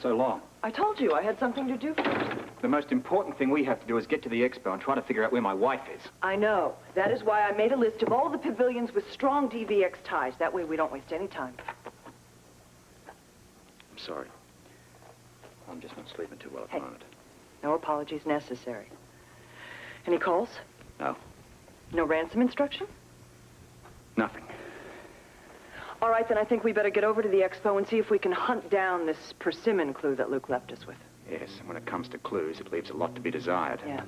so long? I told you I had something to do first. The most important thing we have to do is get to the Expo and try to figure out where my wife is. I know. That is why I made a list of all the pavilions with strong DVX ties. That way we don't waste any time. I'm sorry. I'm just not sleeping too well at the moment. No apologies necessary. Any calls? No. No ransom instruction? Nothing. All right, then I think we better get over to the Expo and see if we can hunt down this persimmon clue that Luke left us with. Yes, and when it comes to clues, it leaves a lot to be desired. Yeah.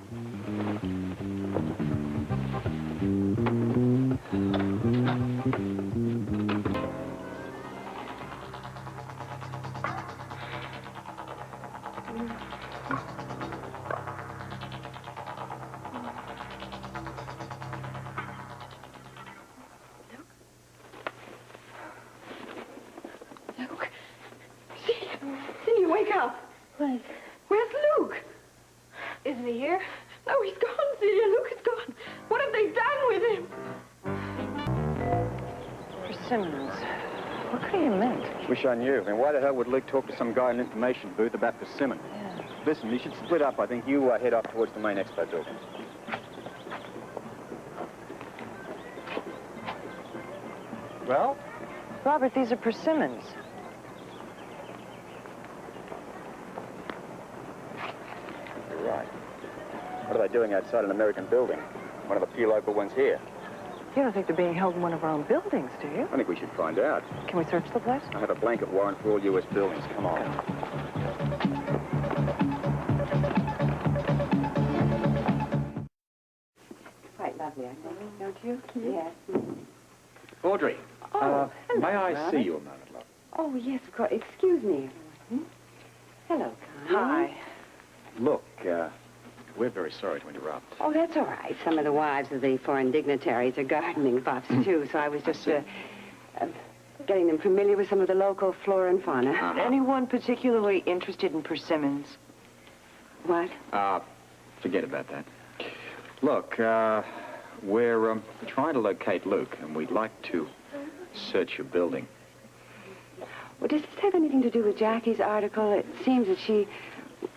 Luke. Cindy, wake up. What? Where's Luke? Isn't he here? No, he's gone, Celia. Luke is gone. What have they done with him? Persimmons. What could he have meant? Wish I knew. I mean, why the hell would Luke talk to some guy in an information booth about persimmon? Yeah. Listen, you should split up. I think you head up towards the main Expo building. Well? Robert, these are persimmons. You're right. What are they doing outside an American building? One of the few local ones here. You don't think they're being held in one of our own buildings, do you? I think we should find out. Can we search the place? I have a blanket warrant for all U.S. buildings. Come on. Quite lovely, I think, don't you? Yes. Audrey, Oh, hello, may I Robert. see you a moment, love? Oh, yes, of course. Excuse me. Hello, Connie. Hi. Look, we're very sorry to interrupt. Oh, that's all right. Some of the wives of the foreign dignitaries are gardening buffs, too, so I was just getting them familiar with some of the local flora and fauna. Anyone particularly interested in persimmons? What? Forget about that. Look, we're trying to locate Luke, and we'd like to search your building. Well, does this have anything to do with Jackie's article? It seems that she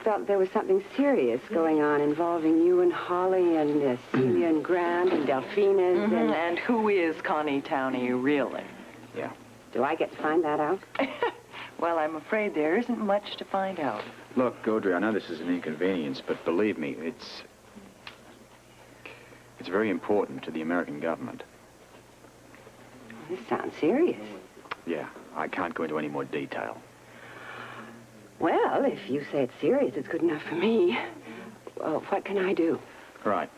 felt there was something serious going on involving you and Holly and Celia and Grant and Delphina's And who is Connie Towney, really? Yeah. Do I get to find that out? Well, I'm afraid there isn't much to find out. Look, Audrey, I know this is an inconvenience, but believe me, it's very important to the American government. This sounds serious. Yeah, I can't go into any more detail. Well, if you say it's serious, it's good enough for me. Well, what can I do? Right.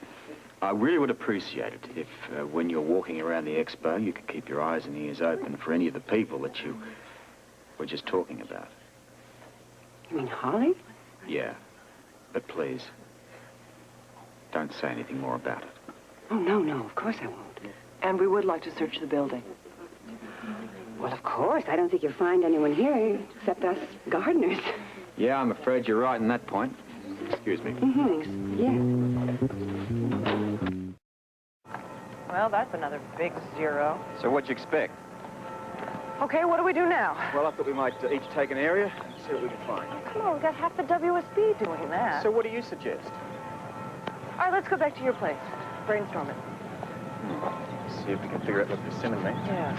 I really would appreciate it if, when you're walking around the Expo, you could keep your eyes and ears open for any of the people that you were just talking about. You mean Holly? Yeah. But please, don't say anything more about it. Oh, no, of course I won't. And we would like to search the building. Well, of course. I don't think you'll find anyone here except us gardeners. Yeah, I'm afraid you're right on that point. Excuse me. Yes. Well, that's another big zero. So what'd you expect? Okay, what do we do now? Well, I thought we might each take an area and see what we can find. Come on, we got half the WSB doing that. So what do you suggest? All right, let's go back to your place. Brainstorm it. See if we can figure out what persimmon means. Yeah.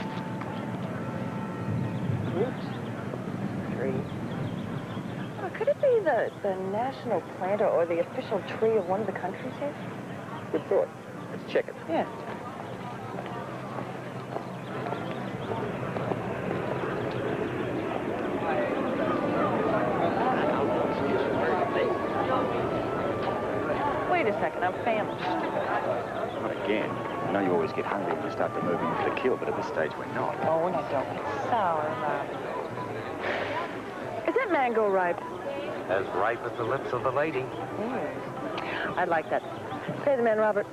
Oops. 3. Could it be the national plant or the official tree of one of the countries here? Good thought. Let's check it. Yeah. Wait a second, I'm famished. Not again. I know you always get hungry when you start to move into the kill, but at this stage we're not. Oh, now don't get sour about it. Is that mango ripe? As ripe as the lips of the lady. I'd like that. Pay the man, Robert.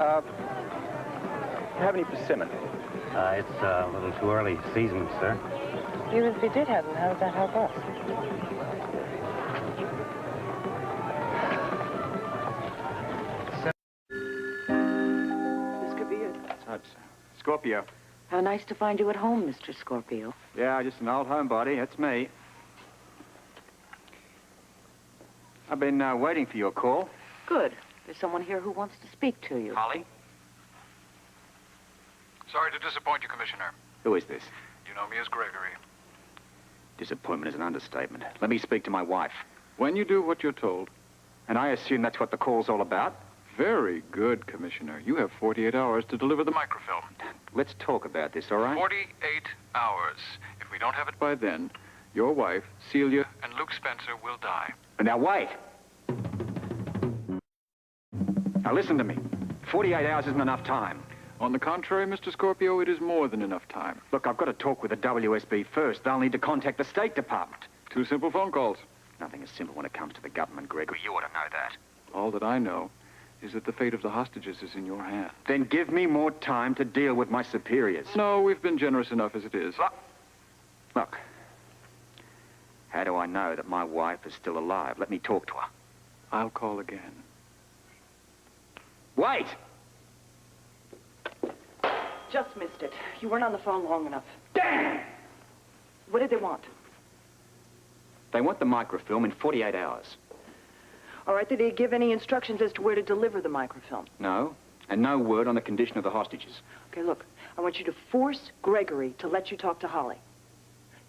Do you have any persimmon? It's a little too early season, sir. Even if you did have them, how does that help us? That's Scorpio. How nice to find you at home, Mr. Scorpio. Yeah, just an old homebody. That's me. I've been waiting for your call. Good. There's someone here who wants to speak to you. Holly? Sorry to disappoint you, Commissioner. Who is this? You know me as Gregory. Disappointment is an understatement. Let me speak to my wife. When you do what you're told. And I assume that's what the call's all about? Very good, Commissioner. You have 48 hours to deliver the microfilm. Let's talk about this, all right? 48 hours. If we don't have it by then, your wife, Celia, and Luke Spencer will die. Now, wait. Now, listen to me. 48 hours isn't enough time. On the contrary, Mr. Scorpio, it is more than enough time. Look, I've got to talk with the WSB first. They'll need to contact the State Department. 2 simple phone calls. Nothing is simple when it comes to the government, Gregory. You ought to know that. All that I know is that the fate of the hostages is in your hands. Then give me more time to deal with my superiors. No, we've been generous enough as it is. Look. How do I know that my wife is still alive? Let me talk to her. I'll call again. Wait! Just missed it. You weren't on the phone long enough. Damn! What did they want? They want the microfilm in 48 hours. All right, did they give any instructions as to where to deliver the microfilm? No, and no word on the condition of the hostages. Okay, look, I want you to force Gregory to let you talk to Holly.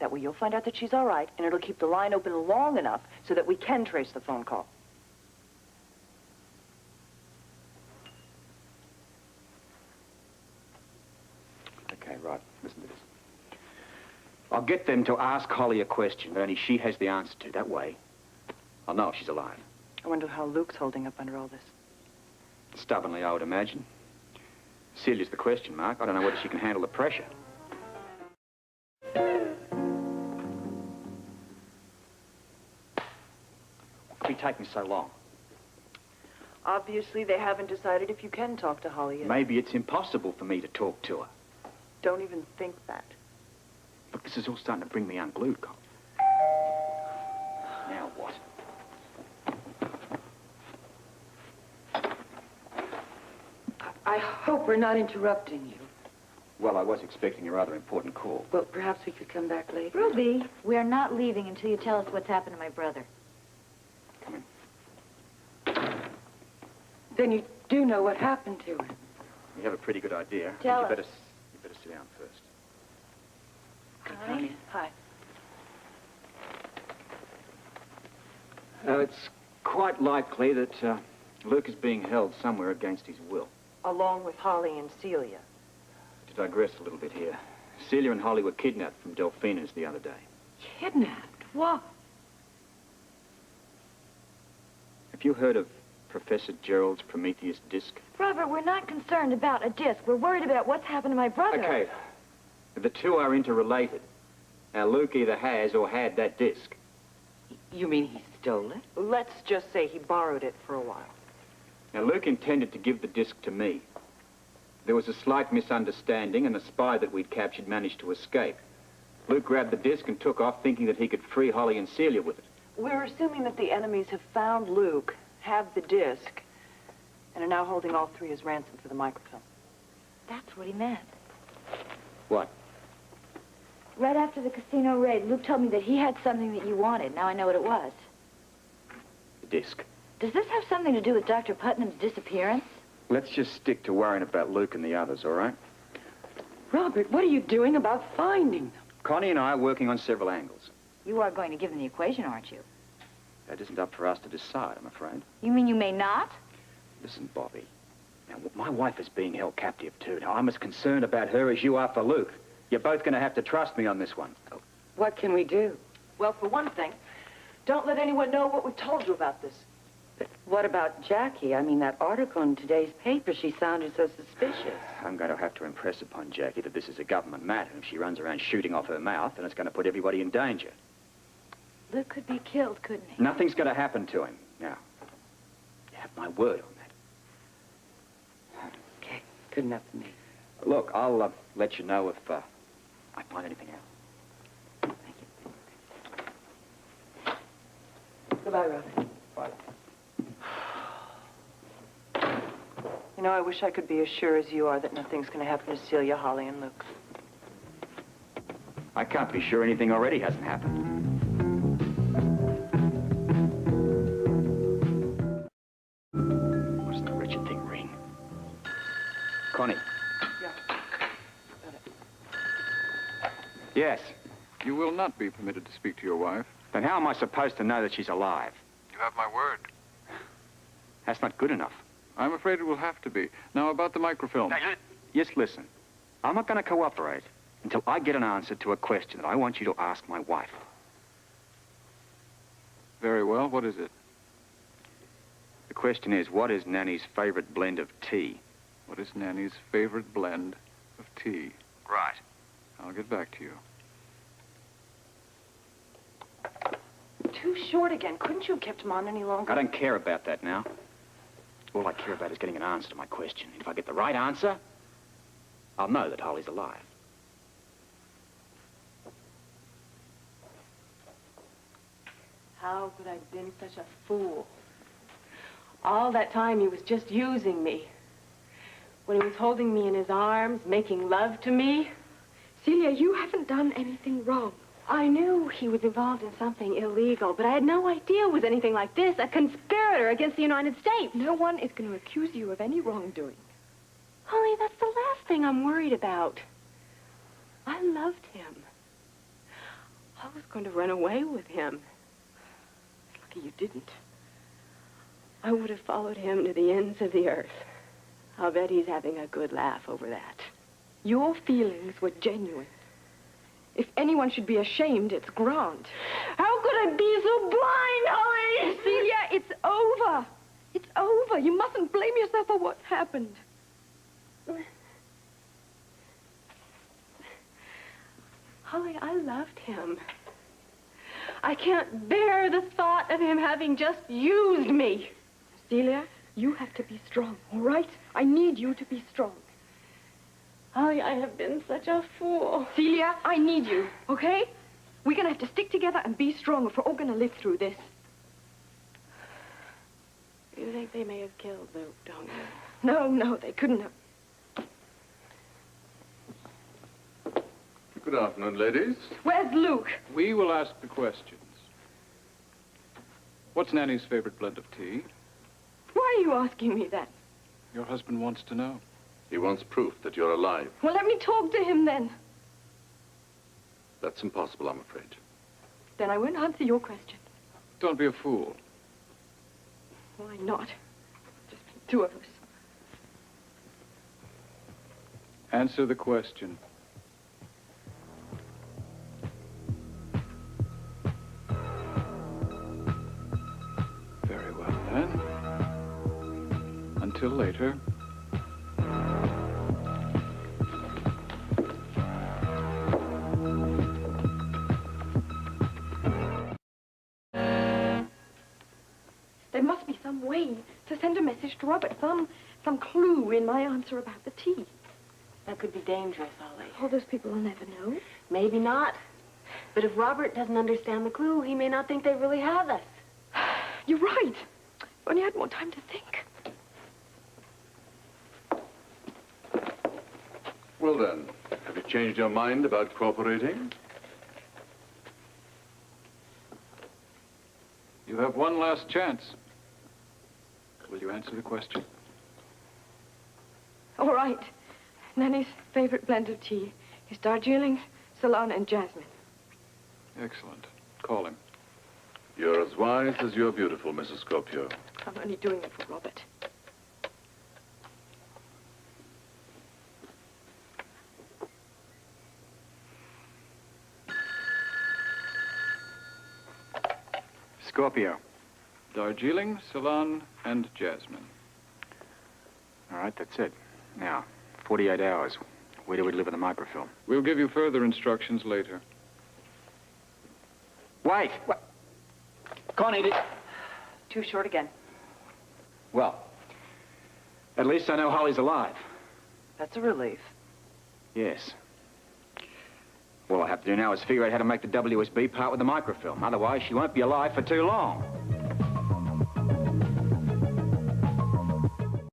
That way you'll find out that she's all right, and it'll keep the line open long enough so that we can trace the phone call. Okay, right. Listen to this. I'll get them to ask Holly a question that only she has the answer to. That way, I'll know if she's alive. I wonder how Luke's holding up under all this. Stubbornly, I would imagine. Celia's the question mark. I don't know whether she can handle the pressure. What could be taking so long? Obviously, they haven't decided if you can talk to Holly yet. Maybe it's impossible for me to talk to her. Don't even think that. Look, this is all starting to bring me unglued, Cole. Now what? I hope we're not interrupting you. Well, I was expecting a rather important call. Well, perhaps we could come back later. Ruby, we are not leaving until you tell us what's happened to my brother. Come in. Then you do know what happened to him. You have a pretty good idea. Tell you us. better sit down first. Honey? Hi. It's quite likely that Luke is being held somewhere against his will. Along with Holly and Celia. To digress a little bit here, Celia and Holly were kidnapped from Delphina's the other day. Kidnapped? What? Have you heard of Professor Gerald's Prometheus disc? Robert, we're not concerned about a disc. We're worried about what's happened to my brother. Okay. The two are interrelated. Now, Luke either has or had that disc. You mean he stole it? Let's just say he borrowed it for a while. Now, Luke intended to give the disc to me. There was a slight misunderstanding, and the spy that we'd captured managed to escape. Luke grabbed the disc and took off, thinking that he could free Holly and Celia with it. We're assuming that the enemies have found Luke, have the disc, and are now holding all three as ransom for the microfilm. That's what he meant. What? Right after the casino raid, Luke told me that he had something that you wanted. Now I know what it was. The disc. Does this have something to do with Dr. Putnam's disappearance? Let's just stick to worrying about Luke and the others, all right? Robert, what are you doing about finding them? Connie and I are working on several angles. You are going to give him the equation, aren't you? That isn't up for us to decide, I'm afraid. You mean you may not? Listen, Bobby. Now, my wife is being held captive, too. Now, I'm as concerned about her as you are for Luke. You're both going to have to trust me on this one. What can we do? Well, for one thing, don't let anyone know what we've told you about this. But what about Jackie? I mean, that article in today's paper, she sounded so suspicious. I'm going to have to impress upon Jackie that this is a government matter. If she runs around shooting off her mouth, then it's going to put everybody in danger. Luke could be killed, couldn't he? Nothing's going to happen to him. Now, you have my word on that. Okay, good enough for me. Look, I'll let you know if I find anything out. Thank you. Goodbye, Robert. Bye. You You know, I wish I could be as sure as you are that nothing's going to happen to Celia, Holly, and Luke. I can't be sure anything already hasn't happened. What does the wretched thing ring? Connie. Yeah. Got it. Yes. You will not be permitted to speak to your wife. Then how am I supposed to know that she's alive? You have my word. That's not good enough. I'm afraid it will have to be. Now, about the microfilm. Yes, listen. I'm not going to cooperate until I get an answer to a question that I want you to ask my wife. Very well. What is it? The question is, what is Nanny's favorite blend of tea? What is Nanny's favorite blend of tea? Right. I'll get back to you. Too short again. Couldn't you have kept him on any longer? I don't care about that now. All I care about is getting an answer to my question. If I get the right answer, I'll know that Holly's alive. How could I have been such a fool? All that time he was just using me. When he was holding me in his arms, making love to me. Celia, you haven't done anything wrong. I knew he was involved in something illegal, but I had no idea it was anything like this, a conspirator against the United States. No one is going to accuse you of any wrongdoing. Holly, that's the last thing I'm worried about. I loved him. I was going to run away with him. It's lucky you didn't. I would have followed him to the ends of the earth. I'll bet he's having a good laugh over that. Your feelings were genuine. If anyone should be ashamed, it's Grant. How could I be so blind, Holly? Celia, it's over. It's over. You mustn't blame yourself for what happened. Holly, I loved him. I can't bear the thought of him having just used me. Celia, you have to be strong, all right? I need you to be strong. Holly, I have been such a fool. Celia, I need you, okay? We're going to have to stick together and be strong if we're all going to live through this. You think they may have killed Luke, don't you? No, they couldn't have. Good afternoon, ladies. Where's Luke? We will ask the questions. What's Nanny's favorite blend of tea? Why are you asking me that? Your husband wants to know. He wants proof that you're alive. Well, let me talk to him then. That's impossible, I'm afraid. Then I won't answer your question. Don't be a fool. Why not? Just the two of us. Answer the question. Very well, then. Until later. There must be some way to send a message to Robert. Some clue in my answer about the tea. That could be dangerous, Holly. All those people will never know. Maybe not. But if Robert doesn't understand the clue, he may not think they really have us. You're right. If only I had more time to think. Well, then, have you changed your mind about cooperating? You have one last chance. Will you answer the question? All right. Nanny's favorite blend of tea is Darjeeling, Ceylon, and jasmine. Excellent. Call him. You're as wise as you're beautiful, Mrs. Scorpio. I'm only doing it for Robert. Scorpio. Darjeeling, Ceylon, and jasmine. All right, that's it. Now, 48 hours. Where do we deliver the microfilm? We'll give you further instructions later. Wait! What? Connie, did... Too short again. Well, at least I know Holly's alive. That's a relief. Yes. All I have to do now is figure out how to make the WSB part with the microfilm. Otherwise, she won't be alive for too long.